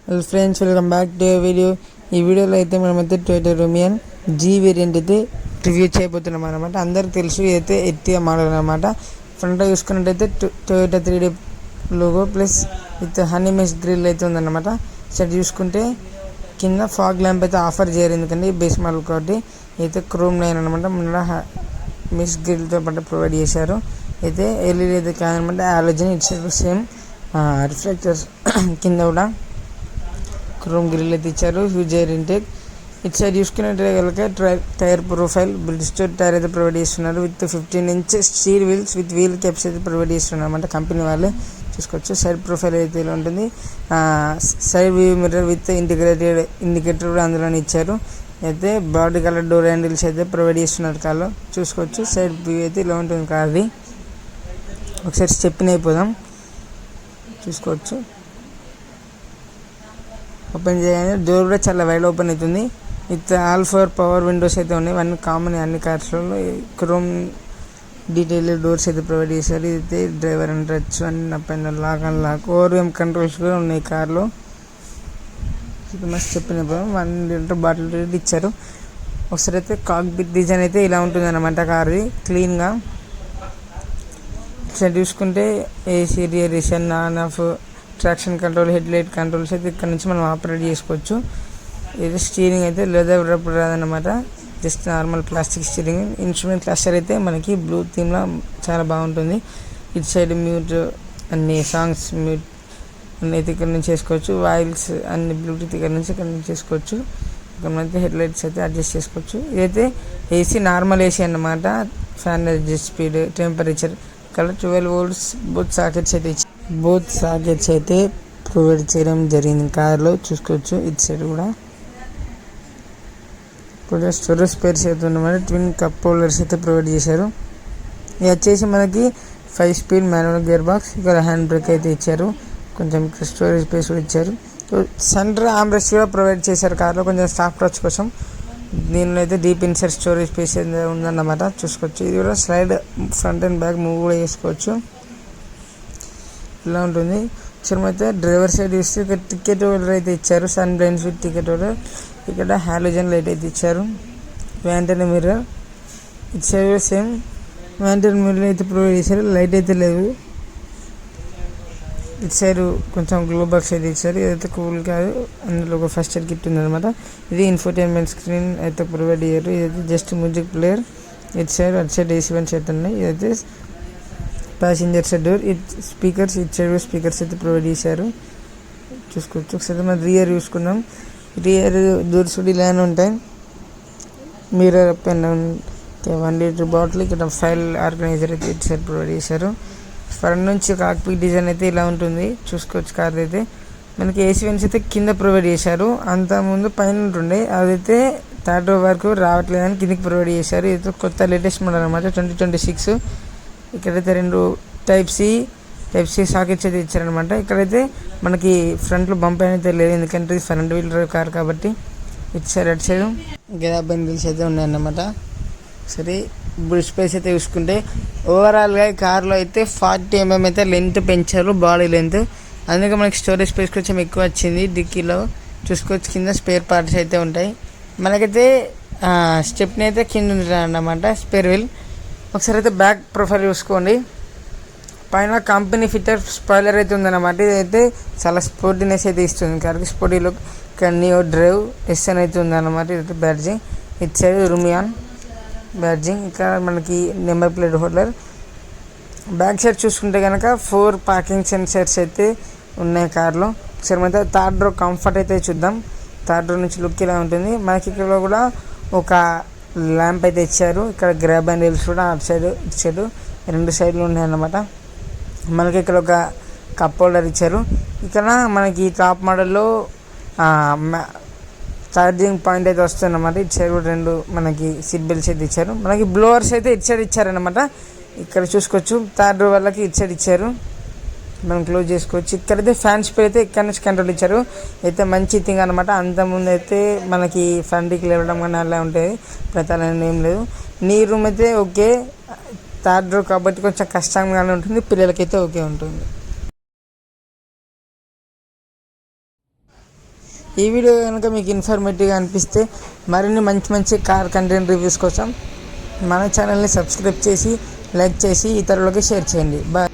Friends, welcome back to video. ఈ వీడియోలో అయితే మనమైతే టొయోటా రూమియన్ జీ వేరియంట్ అయితే రివ్యూ చేయబోతున్నాం అనమాట. అందరికి తెలుసు అయితే ఎర్టిగా మోడల్ అనమాట. ఫ్రంట్లో చూసుకున్నట్టయితే Toyota 3D logo plus with honey mesh grille అయితే ఉందన్నమాట. సైడ్ చూసుకుంటే కింద ఫాగ్ ల్యాంప్ అయితే ఆఫర్ చేయరు, ఎందుకంటే బేస్ మోడల్ కాబట్టి. అయితే క్రోమ్ లైన్ అనమాట, ముందు మెష్ గ్రిల్తో పాటు ప్రొవైడ్ చేశారు. అయితే ఎల్ఈడి అయితే కాదనమాట, హాలోజన్. ఇట్స్ సేమ్ రిఫ్లెక్టర్స్ కింద కూడా క్రోమ్ గ్రిల్ అయితే ఇచ్చారు. Huge air intake. ఇటు సైడ్ చూసుకున్నట్టు కనుక టైర్ ప్రొఫైల్ బ్రిడ్స్టోన్ టైర్ అయితే ప్రొవైడ్ చేస్తున్నారు with 15 inches steel wheels with wheel caps అయితే ప్రొవైడ్ చేస్తున్నారు అనమాట. కంపెనీ వాళ్ళే చూసుకోవచ్చు. సైడ్ ప్రొఫైల్ అయితే ఇలా ఉంటుంది. Side view mirror with integrated indicator కూడా అందులోనే ఇచ్చారు. అయితే బాడీ కలర్ డోర్ హ్యాండిల్స్ అయితే ప్రొవైడ్ చేస్తున్నారు కార్లో చూసుకోవచ్చు. సైడ్ వ్యూ అయితే ఇలా ఉంటుంది కార్ది. ఒకసారి స్టెప్ని అయిపోదాం చూసుకోవచ్చు. ఓపెన్ చేయగానే డోర్ కూడా చాలా వైడ్ ఓపెన్ అవుతుంది. విత్ ఆల్ 4 పవర్ విండోస్ అయితే ఉన్నాయి. ఇవన్నీ కామన్ అన్ని కార్స్లో. క్రోమ్ డీటెయిల్ డోర్స్ అయితే ప్రొవైడ్ చేశారు. ఇదైతే డ్రైవర్ అండ్ టచ్ అన్ని పైన లాక్ అండ్ లాక్ ఓవర్ఎం కంట్రోల్స్ కూడా ఉన్నాయి కార్లో. మస్తు చెప్పిన 1 లీటర్ బాటిల్ ఇచ్చారు. ఒకసారి అయితే కాక్పిట్ డిజైన్ అయితే ఇలా ఉంటుంది అన్నమాట కార్ది క్లీన్గా. ఒకసారి చూసుకుంటే ఏసీ, రియర్ రిషన్, on off, traction control, headlight controls అయితే ఇక్కడ నుంచి మనం ఆపరేట్ చేసుకోవచ్చు. ఇది స్టీరింగ్ అయితే లెదర్ రబ్బర్ రాదన్నమాట, just normal plastic steering. Instrument cluster అయితే మనకి బ్లూ థీమ్లో చాలా బాగుంటుంది. ఇటు సైడ్ మ్యూట్, అన్ని సాంగ్స్ మ్యూట్ అన్ని అయితే ఇక్కడ నుంచి చేసుకోవచ్చు. వాయిల్స్ అన్ని బ్లూటూత్ ఇక్కడ నుంచి చేసుకోవచ్చు. ఇక్కడ అయితే హెడ్ లైట్స్ అయితే అడ్జస్ట్ చేసుకోవచ్చు. ఇదైతే ఏసీ, నార్మల్ ఏసీ అన్నమాట. Fan adjust, speed, temperature, colour 12 volts. Both sockets అయితే ప్రొవైడ్ చేయడం జరిగింది కార్లో చూసుకోవచ్చు. ఇటు సైడ్ కూడా స్టోరేజ్ స్పేర్స్ అయితే ఉన్నమాట. ట్విన్ కప్ హోల్డర్స్ అయితే ప్రొవైడ్ చేశారు. ఇది వచ్చేసి మనకి 5 speed మాన్యువల్ గేర్ బాక్స్. ఇక్కడ హ్యాండ్ బ్రేక్ అయితే ఇచ్చారు. కొంచెం ఇక్కడ స్టోరేజ్ స్పేస్ కూడా ఇచ్చారు. సెంటర్ ఆర్మ్రెస్ట్ కూడా ప్రొవైడ్ చేశారు కార్లో, కొంచెం స్టాఫ్ టచ్ కోసం. దీనిలో అయితే డీప్ ఇన్సర్ట్ స్టోరేజ్ స్పేస్ ఉందన్నమాట చూసుకోవచ్చు. ఇది కూడా slide front and back move కూడా చేసుకోవచ్చు. ఇలా ఉంటుంది. అయితే డ్రైవర్ సైడ్ చూస్తే ఇక్కడ టికెట్ హోల్డర్ అయితే ఇచ్చారు. Sun blinds with ticket holder. ఇక్కడ హాలోజన్ లైట్ అయితే ఇచ్చారు. వ్యాంటన్ మిర్రర్ ఇటు సైడ్ సేమ్ వ్యాంటన్ మిర్రర్ అయితే ప్రొవైడ్ చేశారు. లైట్ అయితే లేవు. ఇటు సైడ్ కొంచెం గ్లో బాక్స్ అయితే ఇచ్చారు. ఇదైతే కూల్ కాదు, అందులో ఒక ఫస్ట్ ఎయిడ్ కిట్ ఉందన్నమాట. ఇది ఇన్ఫోటైన్మెంట్ స్క్రీన్ అయితే ప్రొవైడ్ చేయరు. ఇదైతే జస్ట్ మ్యూజిక్ ప్లేయర్. ఇటు సైడ్ అటు సైడ్ ఏసీ వెంట్స్ అయితే ఉన్నాయి. ఇదైతే ప్యాసింజర్ సైడ్ డోర్. స్పీకర్స్ ఇటు సైడ్ స్పీకర్స్ అయితే ప్రొవైడ్ చేశారు చూసుకోవచ్చు. ఒకసారి మనం రియర్ చూసుకుందాం. రియర్ డోర్స్ కూడా ఇలానే ఉంటాయి. Mirror up and down, 1 liter bottle. ఇక్కడ ఫైల్ ఆర్గనైజర్ అయితే ఇటు సైడ్ ప్రొవైడ్ చేశారు. ఫ్రంట్ నుంచి కాక్పిట్ డిజైన్ అయితే ఇలా ఉంటుంది చూసుకోవచ్చు. కార్ అయితే మనకి ఏసీ వెంట్స్ అయితే కింద ప్రొవైడ్ చేశారు. అంతకుముందు పైన ఉంటుండే, అదైతే 3rd row వరకు రావట్లేదని కిందికి ప్రొవైడ్ చేశారు. ఇది కొత్త లేటెస్ట్ మోడల్ అనమాట, 2026. ఇక్కడైతే 2 టైప్ సి సాకెట్స్ అయితే ఇచ్చారనమాట. ఇక్కడైతే మనకి ఫ్రంట్లో బంప్ అయితే లేదు, ఎందుకంటే ఇది ఫ్రంట్ వీల్ డ్రైవ్ కార్ కాబట్టి. ఇటు సైడ్ అటు సైడ్ గ్యాప్ బెండిల్స్ అయితే ఉన్నాయన్నమాట. సరే, బుల్ స్పేస్ అయితే చూసుకుంటే ఓవరాల్గా ఈ కార్లో అయితే 40 mm అయితే లెంత్ పెంచారు, బాడీ లెంత్. అందుకే మనకి స్టోరేజ్ స్పేస్ కొంచెం ఎక్కువ వచ్చింది. డిక్కీలో చూసుకోవచ్చు. కింద స్పేర్ పార్ట్స్ అయితే ఉంటాయి. మనకైతే స్టెప్ని అయితే కింద ఉంది అన్నమాట, స్పేర్ వీల్. ఒకసారి అయితే బ్యాక్ ప్రొఫైల్ చూసుకోండి. పైన కంపెనీ ఫిట్టర్ స్పాయిలర్ అయితే ఉందన్నమాట. ఇదైతే చాలా స్పోర్టీనెస్ అయితే ఇస్తుంది కార్కి, స్పోర్టీ లుక్. ఇక్కడ నియో డ్రైవ్ ఎస్ఎన్ అయితే ఉందన్నమాట. ఇదైతే బ్యాడ్జింగ్. ఇటు సైడ్ రూమియాన్ బ్యాడ్జింగ్. ఇక్కడ మనకి number plate holder. Back side చూసుకుంటే కనుక 4 పార్కింగ్ సెన్సర్స్ అయితే ఉన్నాయి కార్లో. ఒకసారి అయితే 3rd row కంఫర్ట్ అయితే చూద్దాం. 3rd row నుంచి లుక్ ఇలా ఉంటుంది. మనకి ఇక్కడ కూడా ఒక ల్యాంప్ అయితే ఇచ్చారు. ఇక్కడ గ్రాబ్ అండ్ హిల్స్ కూడా అటు సైడ్ ఇటు సైడ్ 2 సైడ్లు ఉన్నాయన్నమాట. మనకి ఇక్కడ ఒక కప్ హోల్డర్ ఇచ్చారు. ఇక్కడ మనకి టాప్ మోడల్లో ఛార్జింగ్ పాయింట్ అయితే వస్తుందన్నమాట. ఇటు సైడ్ కూడా 2 మనకి సీట్ బెల్ట్స్ అయితే ఇచ్చారు. మనకి బ్లోవర్స్ అయితే ఇటు సైడ్ ఇచ్చారనమాట. ఇక్కడ చూసుకోవచ్చు. 3rd row వాళ్ళకి ఇటు సైడ్ ఇచ్చారు, మనం క్లోజ్ చేసుకోవచ్చు. ఇక్కడైతే ఫ్యాన్ స్పీడ్ అయితే ఇక్కడ నుంచి కంట్రోల్ ఇచ్చారు. అయితే మంచి థింగ్ అనమాట. అంతకుముందు అయితే మనకి ఫ్రంట్కి లేవడం కానీ అలా ఉంటుంది, ప్రతి అలా ఏం లేదు. నీ రూమ్ అయితే ఓకే, 3rd row కాబట్టి కొంచెం కష్టంగానే ఉంటుంది, పిల్లలకైతే ఓకే ఉంటుంది. ఈ వీడియో కనుక మీకు ఇన్ఫర్మేటివ్గా అనిపిస్తే మరిన్ని మంచి మంచి కార్ కంటెంట్ రివ్యూస్ కోసం మన ఛానల్ని సబ్స్క్రైబ్ చేసి లైక్ చేసి ఇతరులకి షేర్ చేయండి. బాయ్.